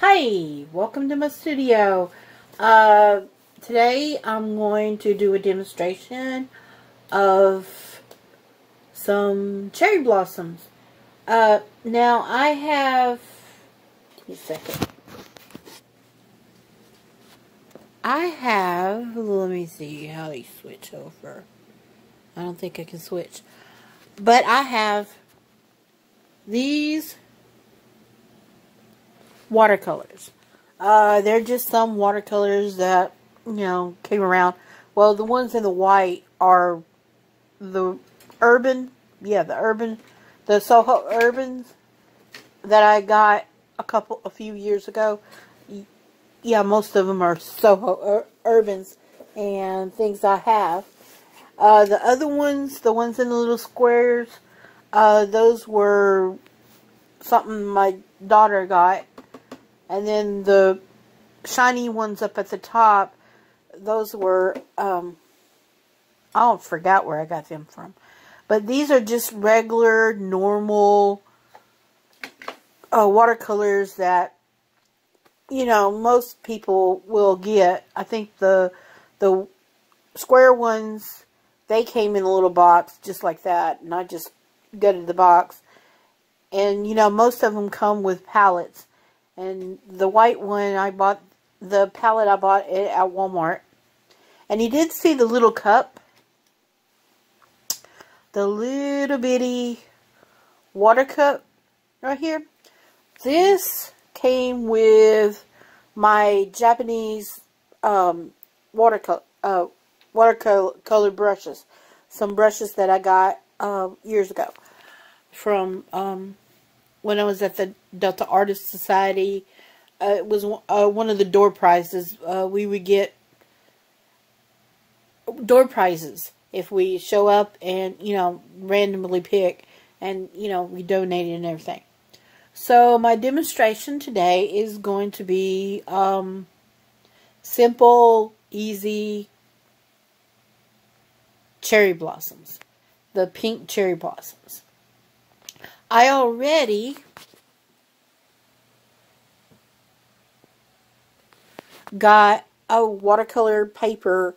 Hi, welcome to my studio. Today I'm going to do a demonstration of some cherry blossoms. Now I have, give me a second. Let me see how they switch over. I don't think I can switch. But I have these watercolors. They're just some watercolors that, came around. Well, the ones in the white are the the Soho Urbans that I got a few years ago. Yeah, most of them are Soho Urbans and things I have. The other ones, the ones in the little squares, those were something my daughter got. And then the shiny ones up at the top, those were, I forgot where I got them from. But these are just regular, normal watercolors that, most people will get. I think the square ones, they came in a little box just like that. And I just gutted the box. And, most of them come with palettes. And the white one, the palette I bought it at Walmart. And you did see the little cup. The little bitty water cup right here. This came with my Japanese watercolor brushes. Some brushes that I got years ago from when I was at the Delta Artist Society. It was one of the door prizes. We would get door prizes if we show up and, randomly pick and, we donated and everything. So my demonstration today is going to be simple, easy cherry blossoms. The pink cherry blossoms. I already got a watercolor paper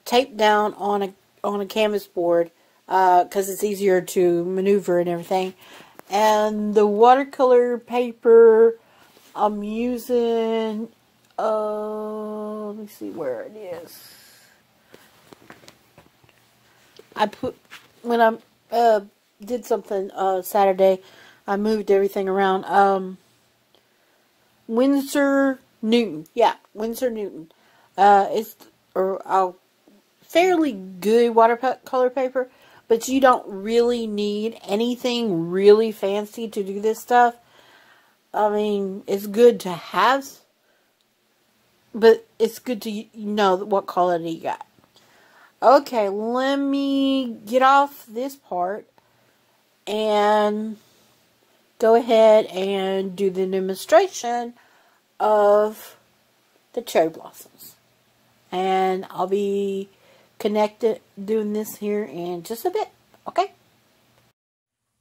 taped down on a canvas board because it's easier to maneuver and everything. And the watercolor paper I'm using, let me see where it is. When I did something Saturday, I moved everything around. Winsor Newton. Yeah, Winsor Newton. It's a fairly good watercolor paper, but you don't really need anything really fancy to do this stuff. I mean, it's good to have, but it's good to know what quality you got. Okay, let me get off this part and go ahead and do the demonstration of the cherry blossoms. And I'll be doing this here in just a bit. Okay?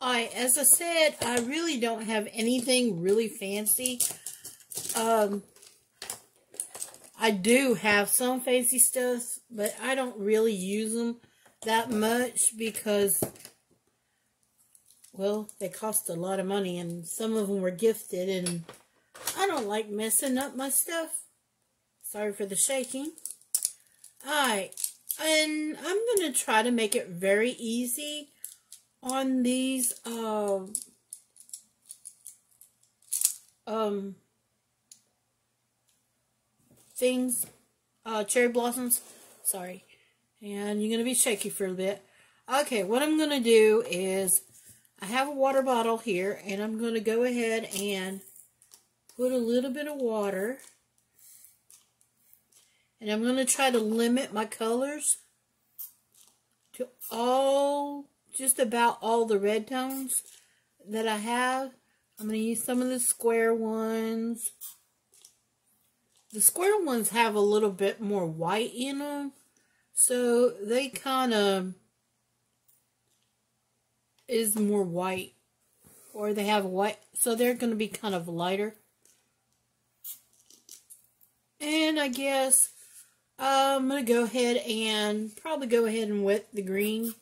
Alright, as I said, I really don't have anything really fancy. I do have some fancy stuff, but I don't really use them that much because, well, they cost a lot of money, and some of them were gifted, and I don't like messing up my stuff. Sorry for the shaking. Alright, and I'm going to try to make it very easy on these things, cherry blossoms. Sorry. And you're going to be shaky for a bit. Okay, what I'm going to do is, I have a water bottle here, and I'm going to go ahead and put a little bit of water. And I'm going to try to limit my colors to just about all the red tones that I have. I'm going to use some of the square ones. The square ones have a little bit more white in them, so they kind of is more white, or they have white, so they're going to be kind of lighter. And I guess I'm going to go ahead and probably go ahead and wet the green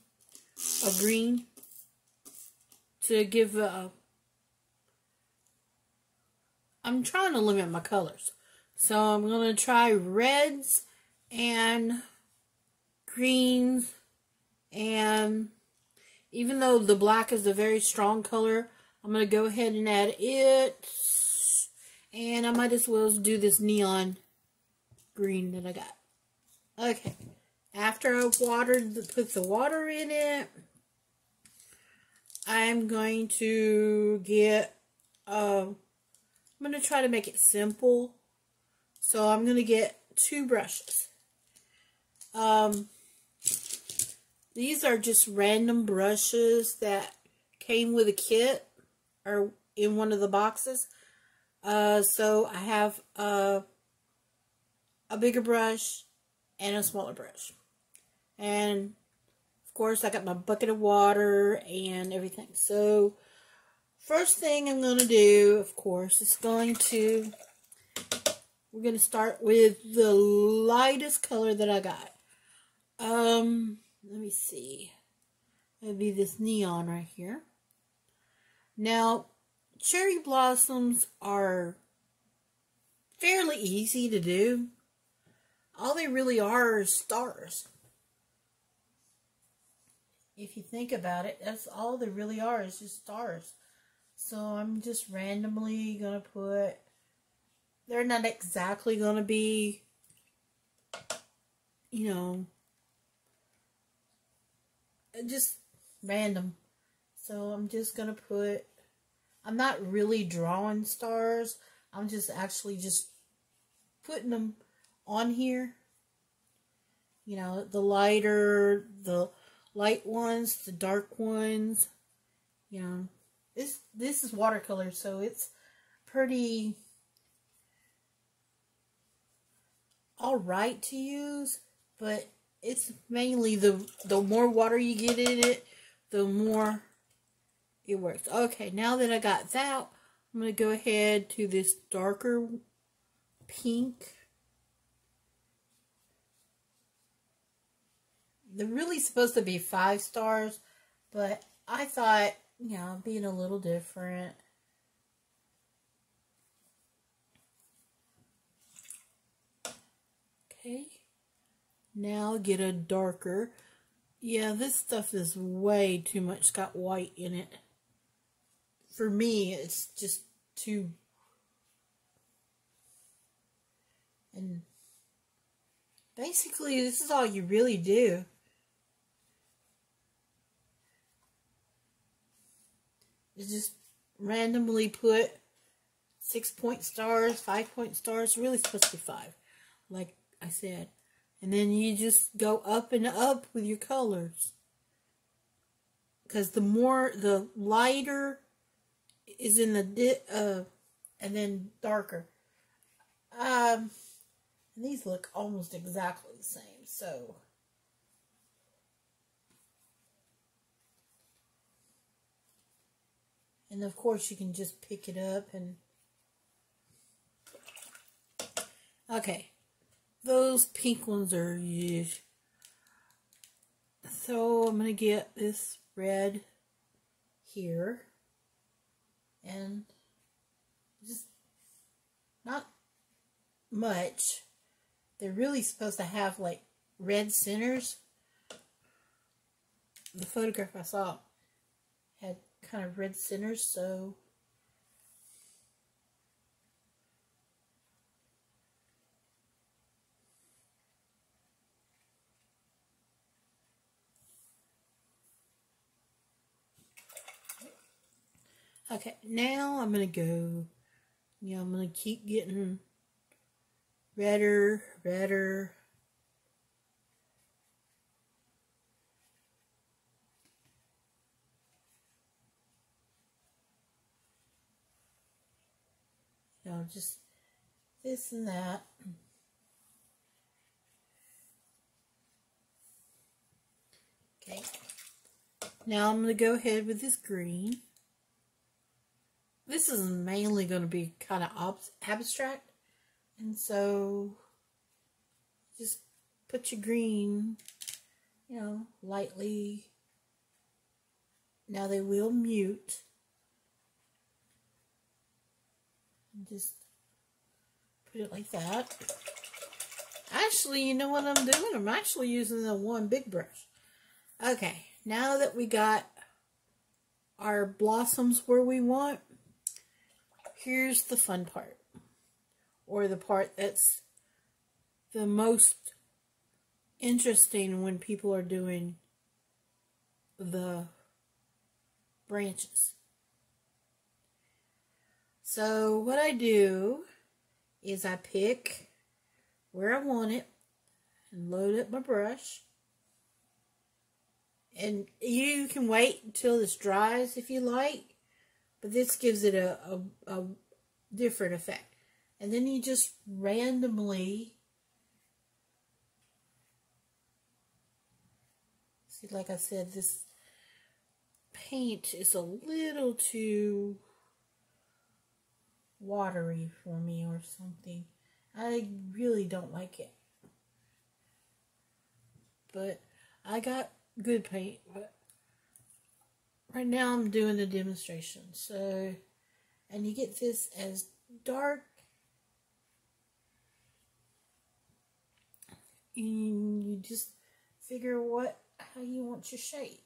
to give I'm trying to limit my colors. So I'm going to try reds and greens, and even though the black is a very strong color, I'm going to go ahead and add it. And I might as well do this neon green that I got. Okay. After I put the water in it, I'm going to get, I'm going to try to make it simple. So I'm going to get 2 brushes. These are just random brushes that came with a kit or in one of the boxes. So I have a bigger brush and a smaller brush. And of course I got my bucket of water and everything. So first thing I'm going to do, of course, is we're going to start with the lightest color that I got. Let me see. It'll be this neon right here. Now, cherry blossoms are fairly easy to do. All they really are is stars. If you think about it, that's all they really are, is just stars. So I'm just randomly going to put, they're not exactly going to be, you know, just random. So I'm just going to put, I'm not really drawing stars. I'm just actually just putting them on here. You know, the light ones, the dark ones. You know, this is watercolor, so it's pretty alright to use, but it's mainly the more water you get in it, the more it works. Okay, now that I got that, I'm going to go ahead to this darker pink. They're really supposed to be 5 stars, but I thought, you know, being a little different. Okay. Now get a darker. Yeah, this stuff is way too much. It's got white in it. For me, it's just too. And basically, this is all you really do. You just randomly put 6-point stars, 5-point stars. It's really supposed to be 5, like I said. And then you just go up and up with your colors. Because the lighter is in the, and then darker. And these look almost exactly the same, so. And of course you can just pick it up and. Okay. Those pink ones are huge. So I'm going to get this red here. And just not much. They're really supposed to have like red centers. The photograph I saw had kind of red centers, so. Okay, now I'm going to go, you know, I'm going to keep getting redder. You know, just this and that. Okay, now I'm going to go ahead with this green. This is mainly going to be kind of abstract, And so just put your green, you know, lightly. Now they will mute. And just put it like that. Actually, you know what I'm doing? I'm actually using the one big brush. Okay, now that we got our blossoms where we want, here's the fun part. Or the part that's the most interesting when people are doing the branches. So what I do is I pick where I want it and load up my brush. And you can wait until this dries if you like, but this gives it a different effect. And then you just randomly, see, like I said, this paint is a little too watery for me or something. I really don't like it. But I got good paint. But right now I'm doing the demonstration. So, and you get this as dark. And you just figure how you want your shade.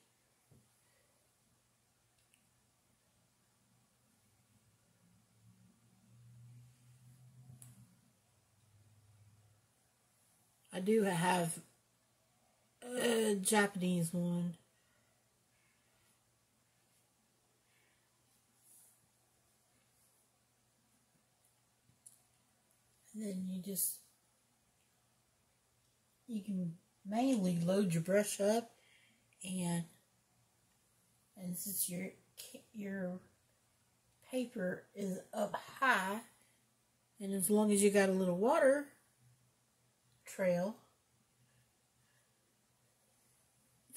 I do have a Japanese one. And then you can mainly load your brush up, and since your paper is up high, and as long as you got a little water trail,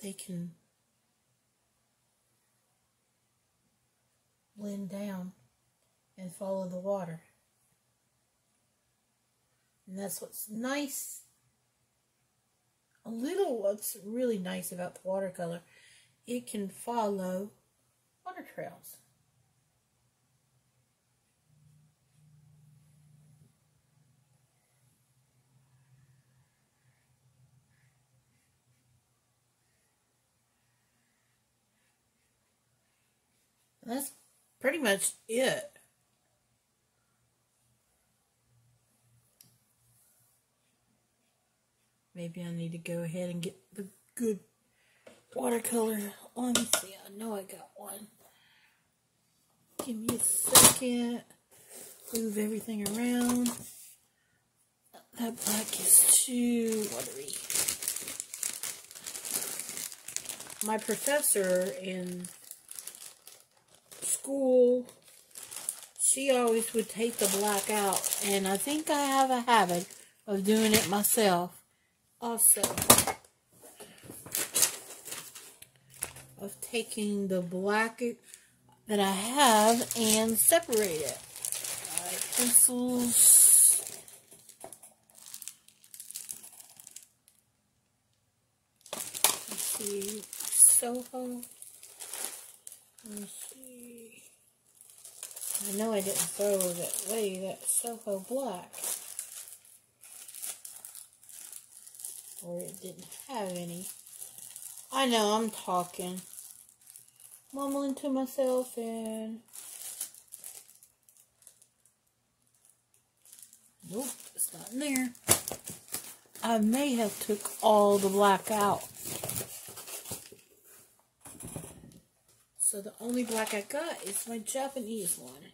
they can blend down and follow the water. And that's what's nice. What's really nice about the watercolor, it can follow water trails. And that's pretty much it. Maybe I need to go ahead and get the good watercolor. Let me see. I know I got one. Give me a second. Move everything around. That black is too watery. My professor in school, she always would take the black out. And I think I have a habit of doing it myself. Also, of taking the black that I have and separate it. Pencils. Let's see, Soho. Let me see. I know I didn't throw that away, that Soho black. Or it didn't have any. I know I'm talking, mumbling to myself, and nope, it's not in there. I may have took all the black out. So the only black I got is my Japanese one,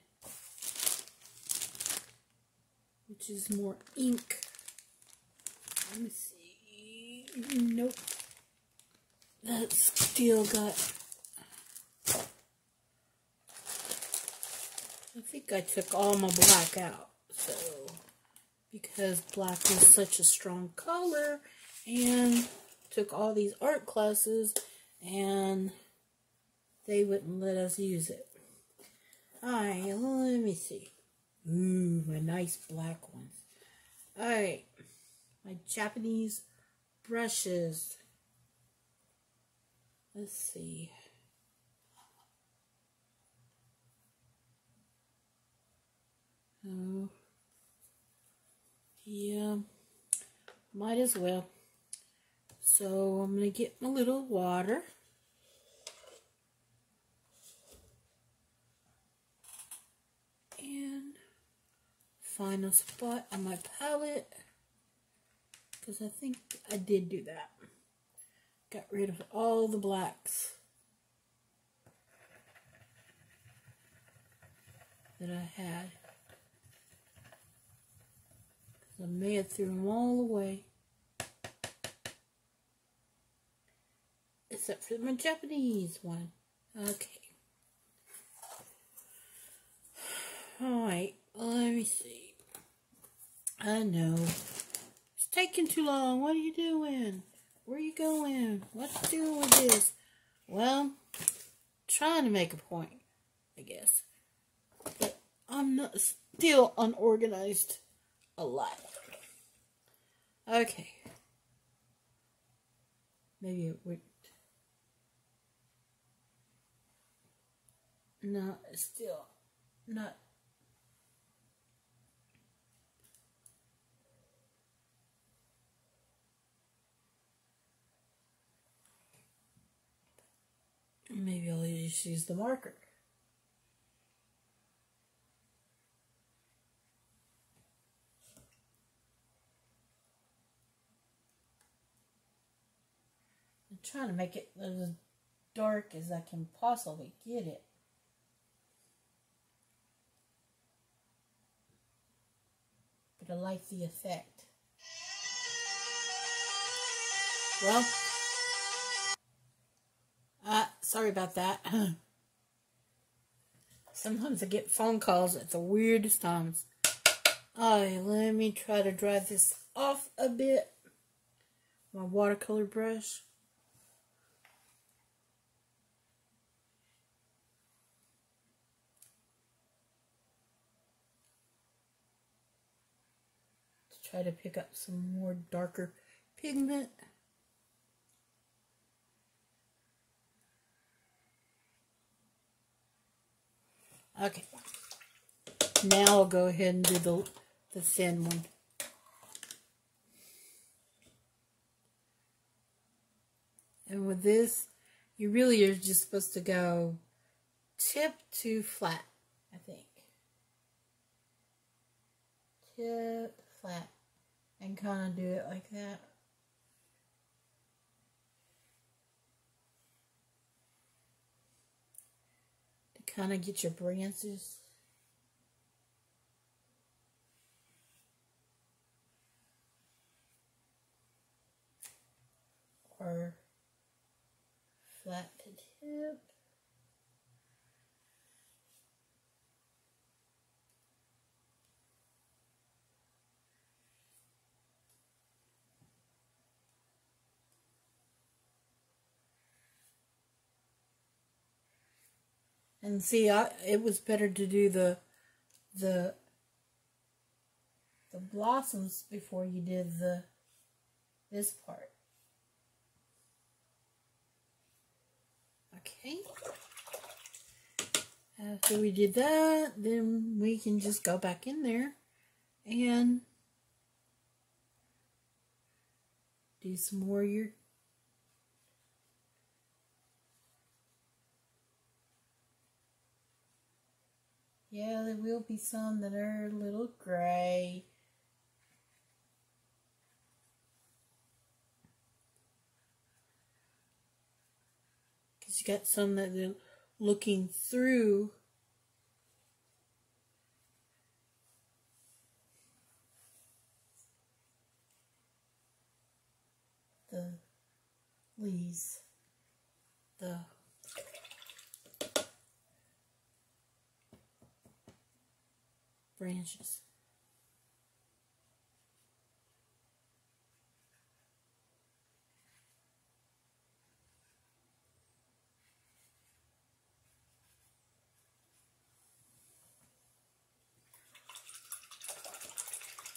which is more ink. Let me see. Nope. That's still got... I think I took all my black out. So, because black is such a strong color, and took all these art classes, and they wouldn't let us use it. Alright, let me see. Ooh, my nice black ones. Alright, my Japanese brushes. Let's see. Oh, yeah, might as well. So I'm going to get my little water. And find a spot on my palette. Because I think I did do that. Got rid of all the blacks that I had. I may have threw them all away. Except for my Japanese one. Okay. Alright, let me see. I know. It's taking too long. What are you doing? Where are you going? What's doing with this? Well, trying to make a point, I guess. But I'm not still unorganized a lot. Okay. Maybe it would. No, it's still not. Maybe I'll just use the marker. I'm trying to make it as dark as I can possibly get it. But I like the effect. Well, sorry about that. Sometimes I get phone calls at the weirdest times. Alright, let me try to dry this off a bit. My watercolor brush. To try to pick up some more darker pigment. Okay. Now I'll go ahead and do the thin one. And with this, you really are just supposed to go tip to flat, I think. Tip, flat. And kind of do it like that. To kind of get your branches. Or flat to tip. And see, it was better to do the blossoms before you did this part. Okay. After we did that, then we can just go back in there and do some more of your yeah, there will be some that are a little gray. Because you got some that are looking through the leaves, the branches.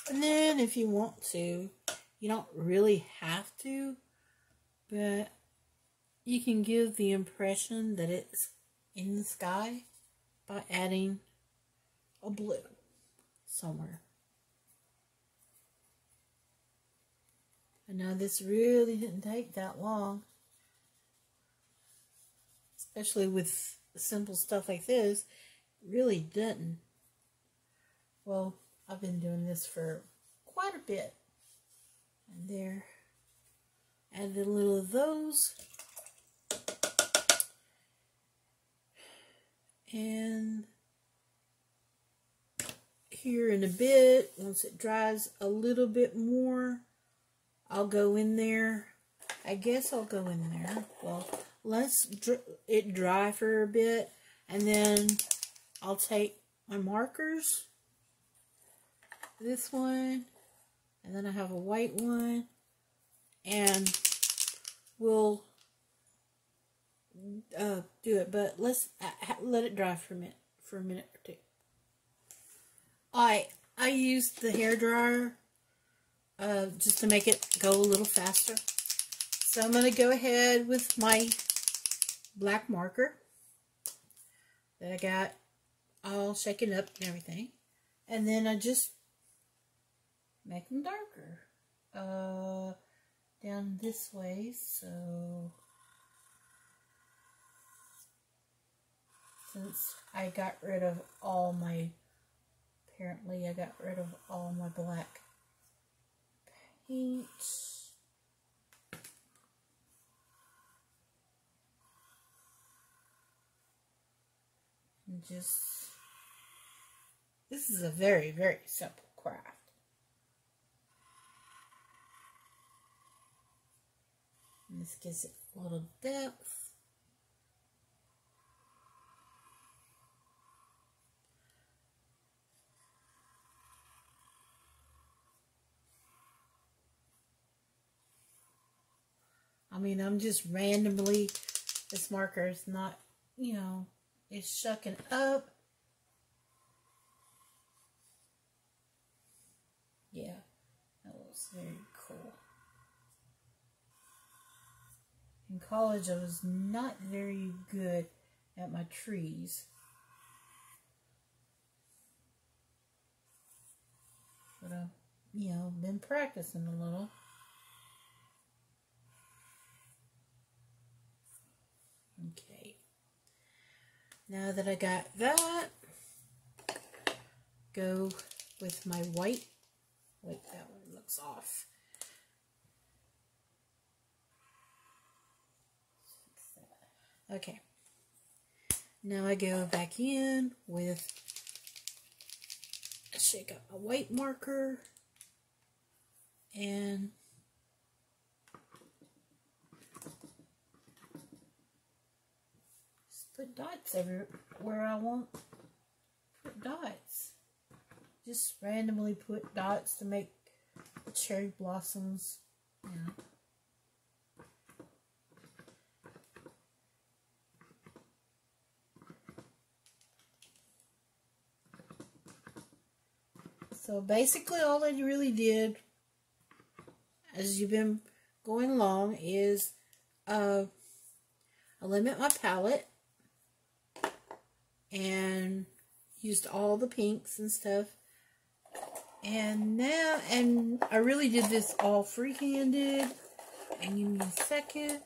And then if you want to, you don't really have to, but you can give the impression that it's in the sky by adding a blue somewhere. And now this really didn't take that long, especially with simple stuff like this. It really didn't. Well, I've been doing this for quite a bit. And there, added a little of those. And here in a bit, once it dries a little bit more, I'll go in there. I guess I'll go in there. Well, let's it dry for a bit, and then I'll take my markers, this one, and then I have a white one, and we'll do it. But let's let it dry for a minute or two. I used the hairdryer just to make it go a little faster. So I'm going to go ahead with my black marker that I got all shaken up and everything. And then I just make them darker. Down this way, so since I got rid of all my, apparently I got rid of all my black paint. And just, this is a very, very simple craft. And this gives it a little depth. I mean, I'm just randomly, this marker is not, you know, it's shucking up. Yeah, that looks very cool. In college, I was not very good at my trees. But I've, you know, been practicing a little. Okay. Now that I got that, go with my white. Wait, that one looks off. Okay. Now I go back in with, shake up my white marker and just put dots everywhere I want. Put dots. Just randomly put dots to make cherry blossoms. You know. So basically all I really did as you've been going along is I limit my palette and used all the pinks and stuff. And now, and I really did this all free-handed. And give me a second.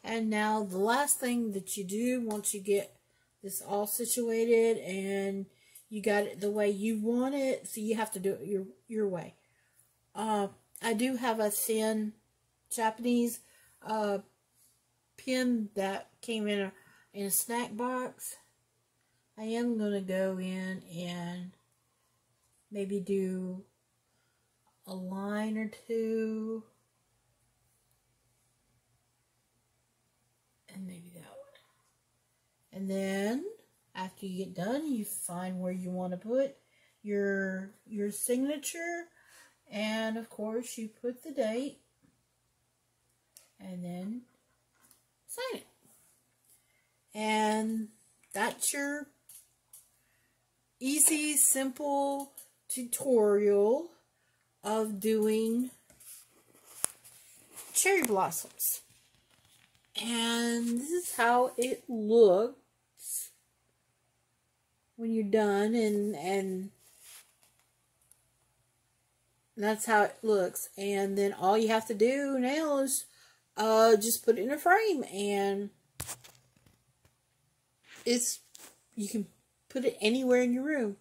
And now the last thing that you do once you get this all situated and you got it the way you want it, so you have to do it your way. I do have a thin Japanese pen that came in a snack box. I am going to go in and maybe do a line or two. And maybe that one. And then after you get done, you find where you want to put your signature, and of course you put the date, and then sign it. And that's your easy, simple tutorial of doing cherry blossoms. And this is how it looks when you're done, and that's how it looks. And then all you have to do now is just put it in a frame, and you can put it anywhere in your room.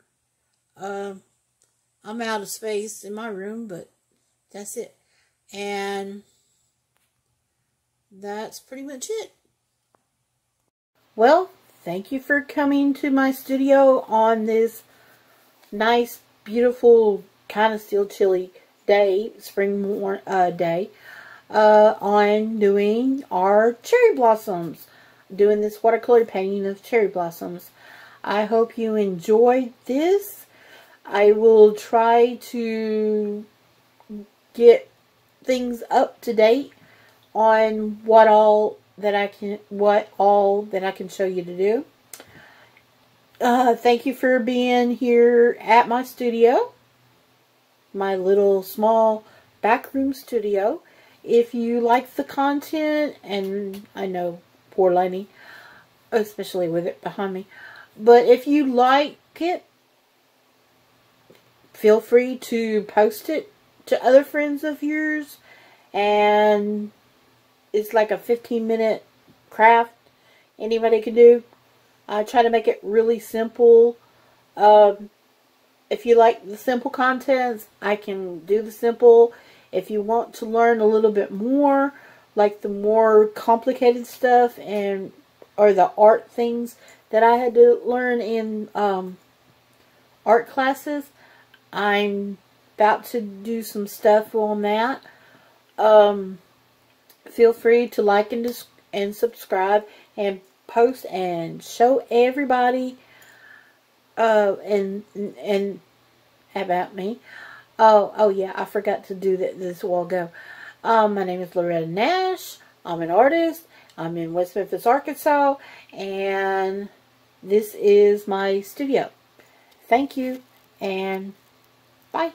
I'm out of space in my room, but that's it. And that's pretty much it. Well, thank you for coming to my studio on this nice, beautiful, kind of still chilly day, spring day, on doing our cherry blossoms. Doing this watercolor painting of cherry blossoms. I hope you enjoyed this. I will try to get things up to date on what all that I can show you to do. Thank you for being here at my studio, my little small backroom studio. If you like the content, and I know, poor Lenny, especially with it behind me, but if you like it, feel free to post it to other friends of yours. And it's like a 15-minute craft anybody can do. I try to make it really simple. If you like the simple contents, I can do the simple. If you want to learn a little bit more, like the more complicated stuff or the art things that I had to learn in art classes, I'm about to do some stuff on that. Feel free to like and subscribe and post and show everybody and about me. Oh yeah, I forgot to do that this a while ago. My name is Loretta Nash. I'm an artist. I'm in West Memphis, Arkansas, and this is my studio. Thank you, and bye.